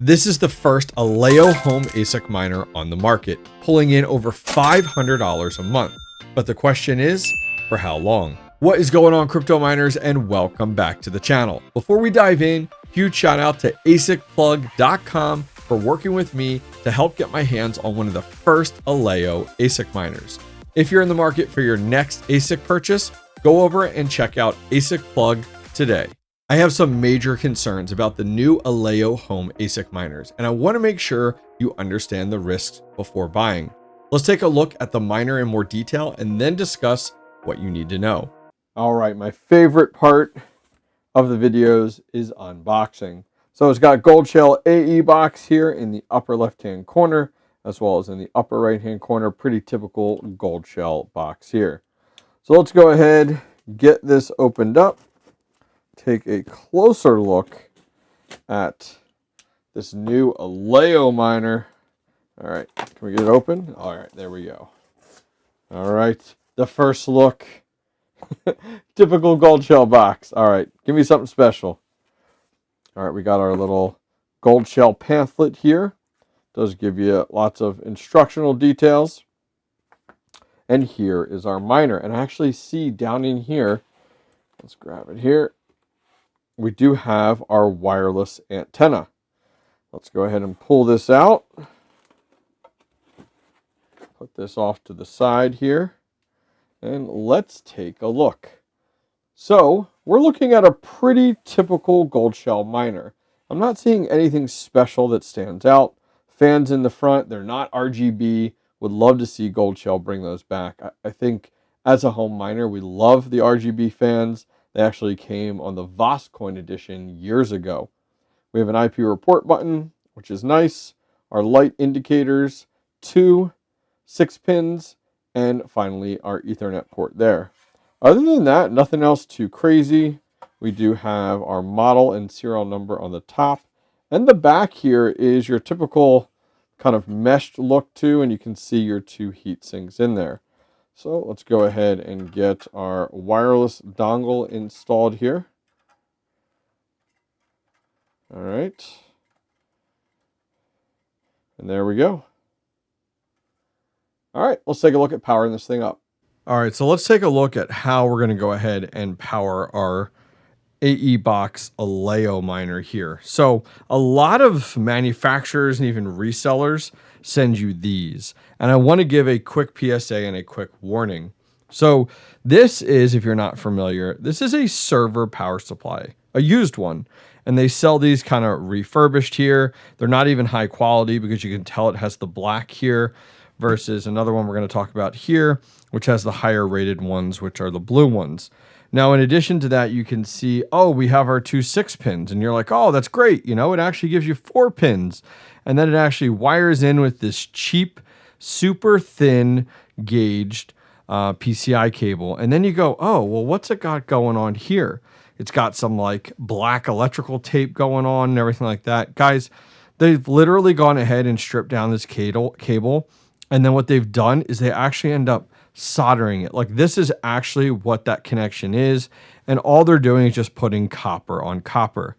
This is the first ALEO home ASIC miner on the market, pulling in over $500 a month. But the question is, for how long? What is going on, crypto miners, and welcome back to the channel. Before we dive in, huge shout out to ASICplug.com for working with me to help get my hands on one of the first ALEO ASIC miners. If you're in the market for your next ASIC purchase, go over and check out ASIC Plug today. I have some major concerns about the new ALEO home ASIC miners, and I want to make sure you understand the risks before buying. Let's take a look at the miner in more detail and then discuss what you need to know. All right, my favorite part of the videos is unboxing. So it's got Goldshell AE Box here in the upper left-hand corner, as well as in the upper right-hand corner. Pretty typical Goldshell box here. So let's go ahead, get this opened up, take a closer look at this new ALEO miner. All right, can we get it open? All right, there we go. All right, the first look. Typical Goldshell box. All right, give me something special. All right, we got our little Goldshell pamphlet here. Does give you lots of instructional details. And here is our miner. And I actually see down in here, let's grab it here, we do have our wireless antenna. Let's go ahead and pull this out. Put this off to the side here. And let's take a look. So we're looking at a pretty typical Goldshell miner. I'm not seeing anything special that stands out. Fans in the front, they're not RGB. Would love to see Goldshell bring those back. I think as a home miner, we love the RGB fans. They actually came on the 𝐉𝐪 edition years ago. We have an IP report button, which is nice. Our light indicators, 2 6 pins, and finally our Ethernet port there. Other than that, nothing else too crazy. We do have our model and serial number on the top. And the back here is your typical kind of meshed look too, and you can see your 2 heat sinks in there. So let's go ahead and get our wireless dongle installed here. All right. And there we go. All right, let's take a look at powering this thing up. All right, so let's take a look at how we're going to go ahead and power our AE Box ALEO miner here. So a lot of manufacturers and even resellers send you these. And I want to give a quick PSA and a quick warning. So this is, if you're not familiar, this is a server power supply, a used one. And they sell these kind of refurbished here. They're not even high quality because you can tell it has the black here versus another one we're going to talk about here, which has the higher rated ones, which are the blue ones. Now, in addition to that, you can see, oh, we have our 2 6 pins, and you're like, oh, that's great. You know, it actually gives you 4 pins, and then it actually wires in with this cheap, super thin gauged PCI cable. And then you go, oh, well, what's it got going on here? It's got some like black electrical tape going on and everything like that. Guys, they've literally gone ahead and stripped down this cable. And then what they've done is they actually end up soldering it. Like, this is actually what that connection is. And all they're doing is just putting copper on copper.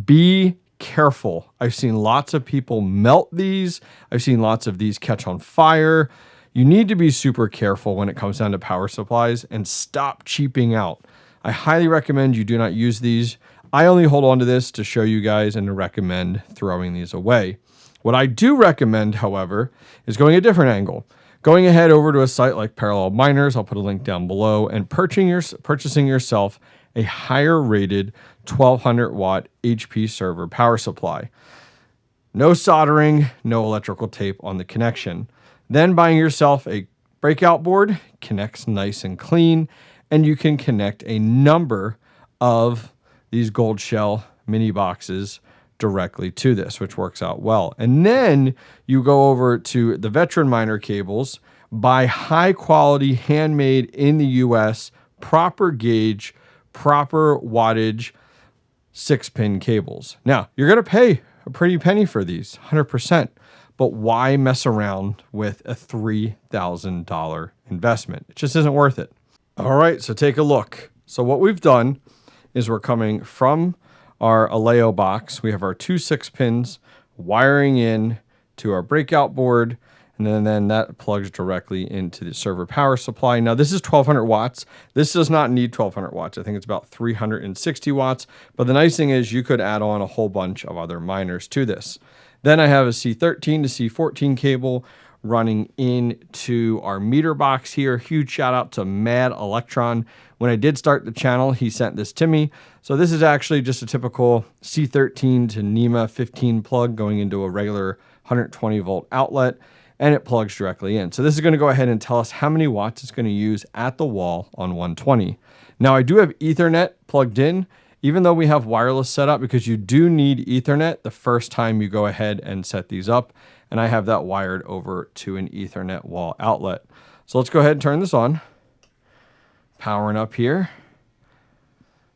Be careful. I've seen lots of people melt these. I've seen lots of these catch on fire. You need to be super careful when it comes down to power supplies and stop cheaping out. I highly recommend you do not use these. I only hold on to this to show you guys and to recommend throwing these away. What I do recommend, however, is going a different angle. Going ahead over to a site like Parallel Miners, I'll put a link down below, and purchasing yourself a higher rated 1200 watt HP server power supply. No soldering, no electrical tape on the connection. Then buying yourself a breakout board, connects nice and clean, and you can connect a number of these Goldshell mini boxes directly to this, which works out well. And then you go over to the veteran miner cables, buy high quality, handmade in the US, proper gauge, proper wattage, 6-pin cables. Now, you're going to pay a pretty penny for these, 100%, but why mess around with a $3,000 investment? It just isn't worth it. All right, so take a look. So what we've done is we're coming from our ALEO box. We have our 2 6 pins wiring in to our breakout board, and then that plugs directly into the server power supply. Now this is 1200 watts. This does not need 1200 watts. I think it's about 360 watts. But the nice thing is you could add on a whole bunch of other miners to this. Then I have a C13 to C14 cable running into our meter box here. Huge shout out to Mad Electron. When I did start the channel, he sent this to me. So this is actually just a typical C13 to NEMA 15 plug going into a regular 120 volt outlet, and it plugs directly in. So this is going to go ahead and tell us how many watts it's going to use at the wall on 120. Now I do have Ethernet plugged in, even though we have wireless set up, because you do need Ethernet the first time you go ahead and set these up. And I have that wired over to an Ethernet wall outlet. So let's go ahead and turn this on. Powering up here.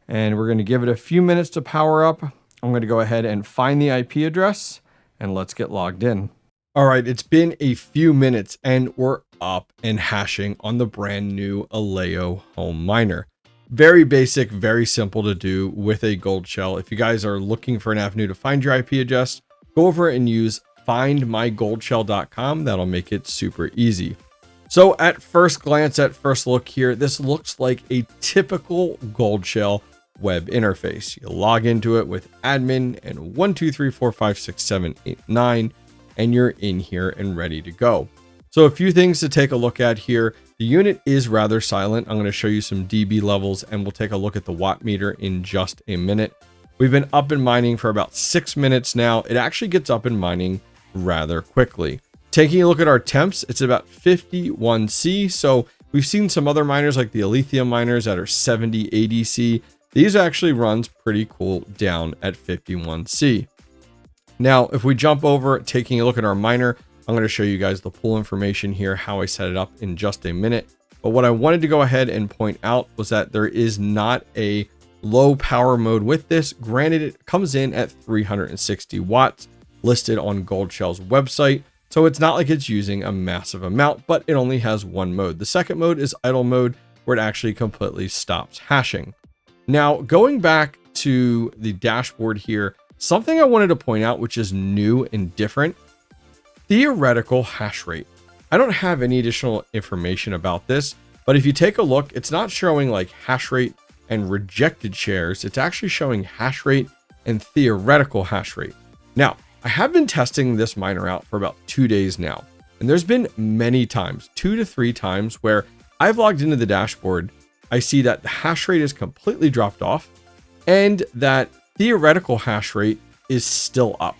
And we're going to give it a few minutes to power up. I'm going to go ahead and find the IP address and let's get logged in. All right, it's been a few minutes and we're up and hashing on the brand new ALEO Home Miner. Very basic, very simple to do with a Goldshell. If you guys are looking for an avenue to find your IP address, go over and use findmygoldshell.com. That'll make it super easy. So at first glance, at first look here, this looks like a typical Goldshell web interface. You log into it with admin and 1, 2, 3, 4, 5, 6, 7, 8, 9, and you're in here and ready to go. So a few things to take a look at here. The unit is rather silent. I'm going to show you some dB levels and we'll take a look at the watt meter in just a minute. We've been up and mining for about 6 minutes now. It actually gets up and mining rather quickly. Taking a look at our temps, it's about 51 C. So we've seen some other miners like the ALEO miners that are 70, 80 C. These actually runs pretty cool down at 51 C. Now, if we jump over, taking a look at our miner, I'm going to show you guys the pool information here, how I set it up in just a minute. But what I wanted to go ahead and point out was that there is not a low power mode with this. Granted, it comes in at 360 watts listed on Goldshell's website. So it's not like it's using a massive amount, but it only has one mode. The second mode is idle mode, where it actually completely stops hashing. Now, going back to the dashboard here, something I wanted to point out, which is new and different, theoretical hash rate. I don't have any additional information about this, but if you take a look, it's not showing like hash rate and rejected shares. It's actually showing hash rate and theoretical hash rate. Now, I have been testing this miner out for about 2 days now, and there's been many times, 2 to 3 times, where I've logged into the dashboard. I see that the hash rate is completely dropped off and that theoretical hash rate is still up.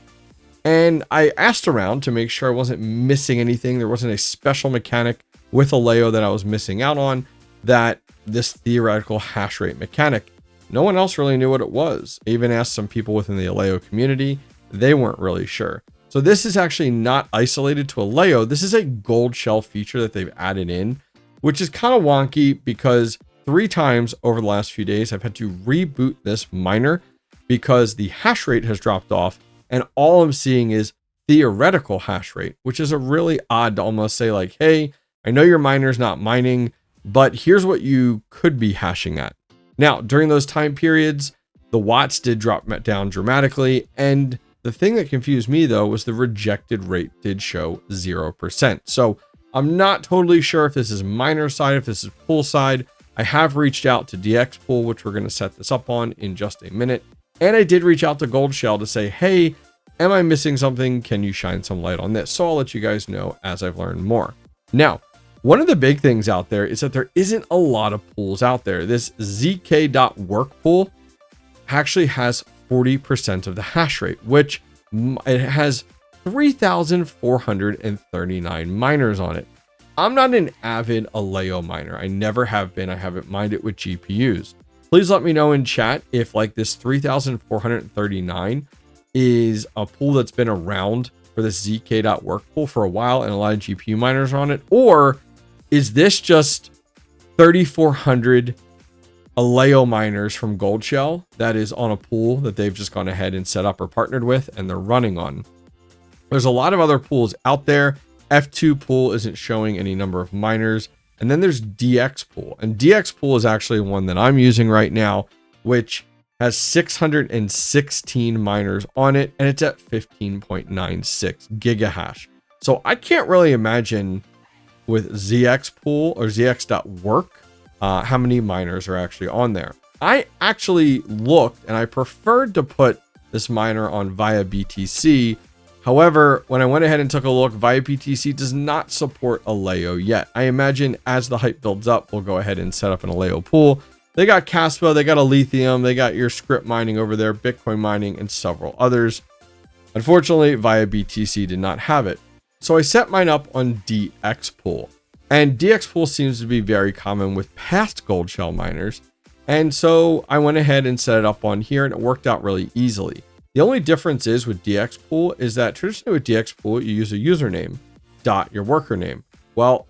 And I asked around to make sure I wasn't missing anything. There wasn't a special mechanic with ALEO that I was missing out on, that this theoretical hash rate mechanic. No one else really knew what it was. I even asked some people within the ALEO community. They weren't really sure. So this is actually not isolated to ALEO. This is a Goldshell feature that they've added in, which is kind of wonky because 3 times over the last few days, I've had to reboot this miner because the hash rate has dropped off and all I'm seeing is theoretical hash rate, which is a really odd to almost say like, hey, I know your miner's not mining, but here's what you could be hashing at. Now, during those time periods, the watts did drop down dramatically. And the thing that confused me though, was the rejected rate did show 0%. So I'm not totally sure if this is miner side, if this is pool side. I have reached out to DX Pool, which we're going to set this up on in just a minute. And I did reach out to Goldshell to say, hey, am I missing something? Can you shine some light on this? So I'll let you guys know as I've learned more. Now, one of the big things out there is that there isn't a lot of pools out there. This ZK.work pool actually has 40% of the hash rate, which it has 3,439 miners on it. I'm not an avid ALEO miner. I never have been. I haven't mined it with GPUs. Please let me know in chat if like this 3,439 is a pool that's been around for this ZK.work pool for a while and a lot of GPU miners are on it, or is this just 3,400 ALEO miners from Goldshell that is on a pool that they've just gone ahead and set up or partnered with and they're running on? There's a lot of other pools out there. F2 pool isn't showing any number of miners. And then there's DX pool, and DX pool is actually one that I'm using right now, which has 616 miners on it, and it's at 15.96 gigahash. So I can't really imagine with ZX pool or ZX.work how many miners are actually on there. I actually looked and I preferred to put this miner on via BTC. However, when I went ahead and took a look, via BTC does not support ALEO yet. I imagine as the hype builds up, we'll go ahead and set up an ALEO pool. They got 𝐿𝐴, they got Lithium, they got your script mining over there, Bitcoin mining, and several others. Unfortunately, via BTC did not have it. So I set mine up on DX pool. And DX pool seems to be very common with past Goldshell miners. And so I went ahead and set it up on here, and it worked out really easily. The only difference is with DX pool is that traditionally with DX pool, you use a username dot your worker name. Well,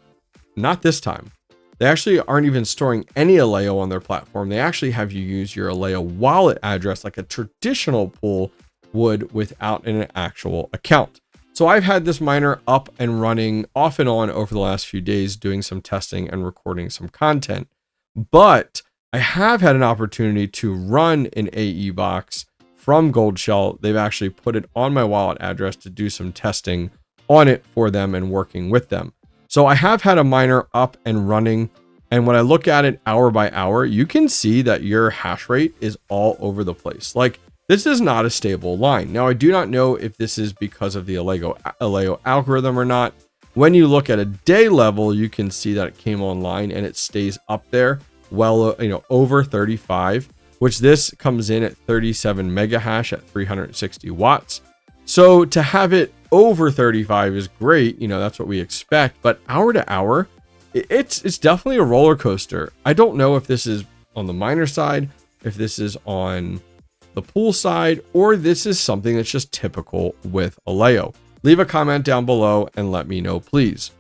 not this time. They actually aren't even storing any ALEO on their platform. They actually have you use your ALEO wallet address like a traditional pool would without an actual account. So I've had this miner up and running off and on over the last few days, doing some testing and recording some content. But I have had an opportunity to run an AE box from Goldshell. They've actually put it on my wallet address to do some testing on it for them and working with them. So I have had a miner up and running. And when I look at it hour by hour, you can see that your hash rate is all over the place. Like, this is not a stable line. Now, I do not know if this is because of the ALEO algorithm or not. When you look at a day level, you can see that it came online and it stays up there well, over 35, which this comes in at 37 mega hash at 360 watts. So to have it over 35 is great. That's what we expect, but hour to hour, it's definitely a roller coaster. I don't know if this is on the miner side, if this is on the pool side, or this is something that's just typical with ALEO. Leave a comment down below and let me know, please.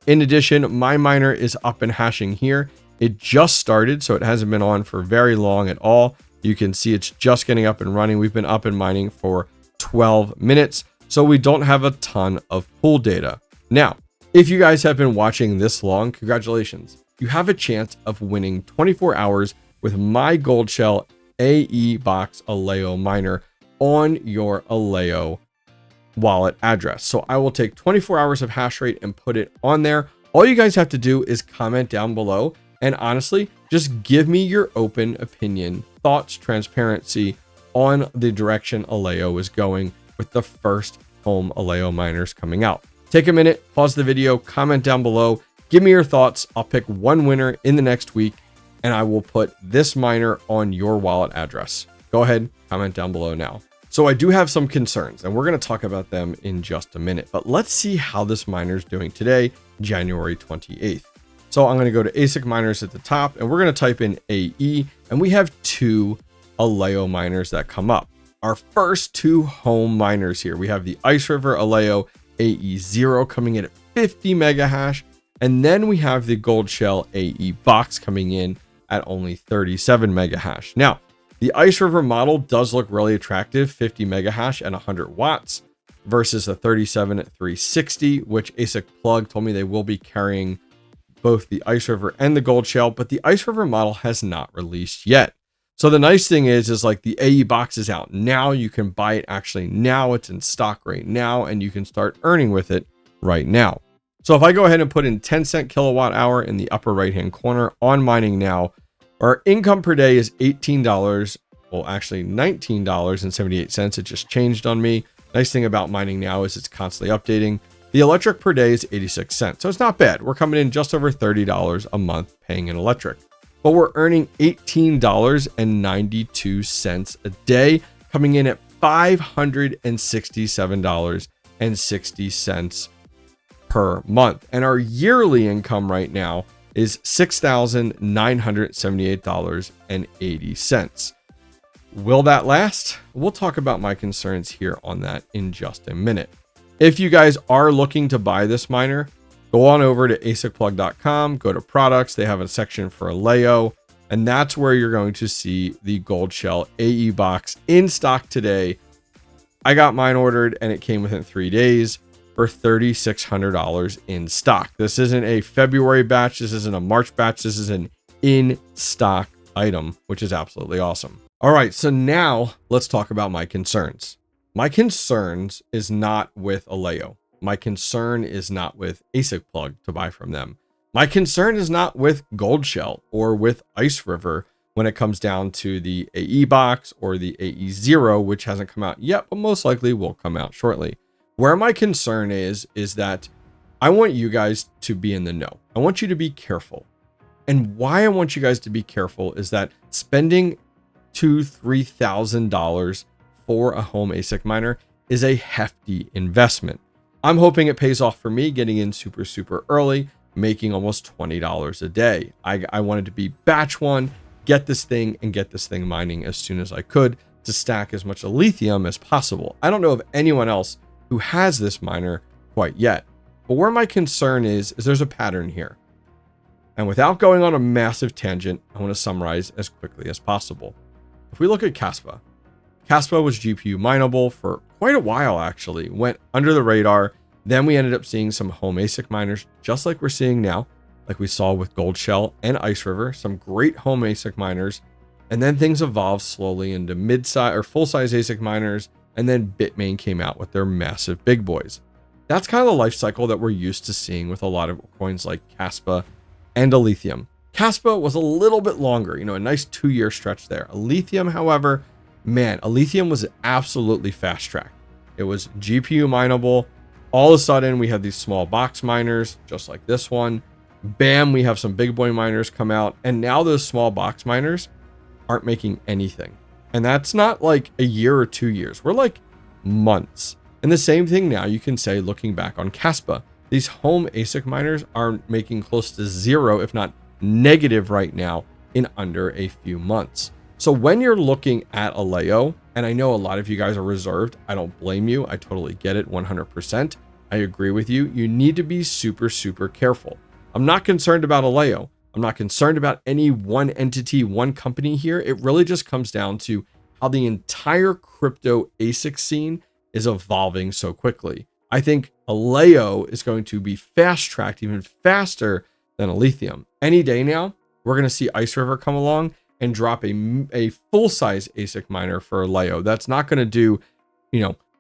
In addition, my miner is up and hashing here. It just started, so it hasn't been on for very long at all. You can see it's just getting up and running. We've been up and mining for 12 minutes, so we don't have a ton of pool data. Now, if you guys have been watching this long, congratulations. You have a chance of winning 24 hours with my Goldshell AE Box ALEO miner on your ALEO wallet address. So I will take 24 hours of hash rate and put it on there. All you guys have to do is comment down below and honestly, just give me your open opinion, thoughts, transparency on the direction ALEO is going with the first home ALEO miners coming out. Take a minute, pause the video, comment down below, give me your thoughts. I'll pick one winner in the next week and I will put this miner on your wallet address. Go ahead, comment down below now. So I do have some concerns and we're going to talk about them in just a minute, but let's see how this miner is doing today, January 28th. So I'm going to go to ASIC miners at the top and we're going to type in AE and we have two ALEO miners that come up. Our first two home miners here, we have the IceRiver ALEO AE0 coming in at 50 mega hash. And then we have the Goldshell AE Box coming in at only 37 mega hash. Now, the IceRiver model does look really attractive, 50 mega hash and 100 watts versus a 37 at 360, which ASIC Plug told me they will be carrying both the IceRiver and the Goldshell, but the IceRiver model has not released yet. So the nice thing is like the AE box is out now. You can buy it actually now. It's in stock right now and you can start earning with it right now. So if I go ahead and put in 10-cent kilowatt hour in the upper right hand corner on mining now, our income per day is $18. Well, actually $19.78. It just changed on me. Nice thing about mining now is it's constantly updating. The electric per day is 86 cents. So it's not bad. We're coming in just over $30 a month paying in electric, but we're earning $18.92 a day, coming in at $567.60 per month. And our yearly income right now is $6,978.80. Will that last? We'll talk about my concerns here on that in just a minute. If you guys are looking to buy this miner, go on over to asicplug.com, go to products. They have a section for ALEO, and that's where you're going to see the Goldshell AE box in stock today. I got mine ordered and it came within 3 days for $3,600 in stock. This isn't a February batch. This isn't a March batch. This is an in stock item, which is absolutely awesome. All right, so now let's talk about my concerns. My concerns is not with ALEO. My concern is not with ASIC plug to buy from them. My concern is not with Goldshell or with IceRiver when it comes down to the AE box or the AE0, which hasn't come out yet, but most likely will come out shortly. Where my concern is that I want you guys to be in the know. I want you to be careful. And why I want you guys to be careful is that spending $2,000-$3,000 for a home ASIC miner is a hefty investment. I'm hoping it pays off for me getting in super early, making almost $20 a day. I wanted to be batch one, get this thing and get this thing mining as soon as I could to stack as much lithium as possible. I don't know of anyone else who has this miner quite yet, but where my concern is there's a pattern here. And without going on a massive tangent, I want to summarize as quickly as possible. If we look at 𝐶𝐶 was GPU mineable for quite a while, actually, went under the radar. Then we ended up seeing some home ASIC miners, just like we're seeing now, like we saw with Goldshell and IceRiver, some great home ASIC miners. And then things evolved slowly into mid-size or full-size ASIC miners. And then Bitmain came out with their massive big boys. That's kind of the life cycle that we're used to seeing with a lot of coins like 𝐶𝐶 and 𝐿eithium. 𝐶𝐶 was a little bit longer, a nice 2-year stretch there. 𝐿eithium, however, man, 𝐿eithium was absolutely fast tracked. It was GPU mineable. All of a sudden, we have these small box miners, just like this one. Bam, we have some big boy miners come out. And now those small box miners aren't making anything. And that's not like a year or 2 years. We're like months. And the same thing now you can say looking back on 𝐶𝐶. These home ASIC miners are making close to zero, if not negative right now, in under a few months. So when you're looking at ALEO, and I know a lot of you guys are reserved, I don't blame you. I totally get it 100%. I agree with you. You need to be super careful. I'm not concerned about ALEO. I'm not concerned about any one entity, one company here. It really just comes down to how the entire crypto ASIC scene is evolving so quickly. I think ALEO is going to be fast-tracked even faster than 𝐿eithium. Any day now, we're going to see IceRiver come along and drop a full-size ASIC miner for ALEO. That's not going to do,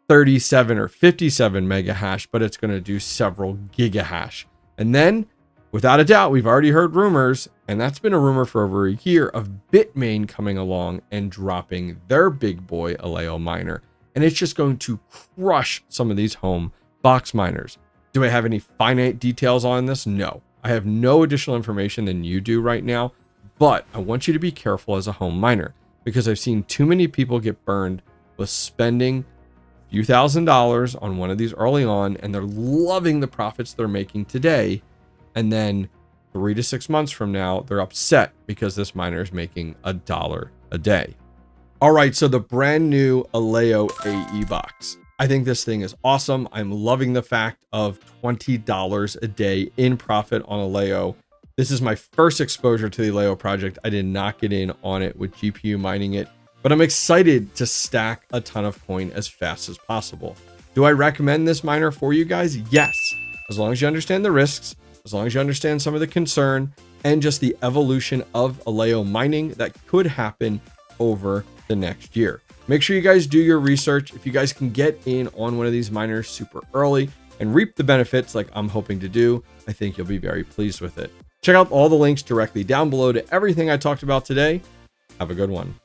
37 or 57 mega hash, but it's going to do several gigahash. And then, without a doubt, we've already heard rumors, and that's been a rumor for over a year, of Bitmain coming along and dropping their big boy ALEO miner. And it's just going to crush some of these home box miners. Do I have any finite details on this? No. I have no additional information than you do right now, but I want you to be careful as a home miner because I've seen too many people get burned with spending a few $1,000s on one of these early on, and they're loving the profits they're making today. And then 3 to 6 months from now, they're upset because this miner is making $1 a day. All right, so the brand new ALEO AE box. I think this thing is awesome. I'm loving the fact of $20 a day in profit on ALEO. This is my first exposure to the ALEO project. I did not get in on it with GPU mining it, but I'm excited to stack a ton of coin as fast as possible. Do I recommend this miner for you guys? Yes, as long as you understand the risks, as long as you understand some of the concern and just the evolution of ALEO mining that could happen over the next year. Make sure you guys do your research. If you guys can get in on one of these miners super early and reap the benefits like I'm hoping to do, I think you'll be very pleased with it. Check out all the links directly down below to everything I talked about today. Have a good one.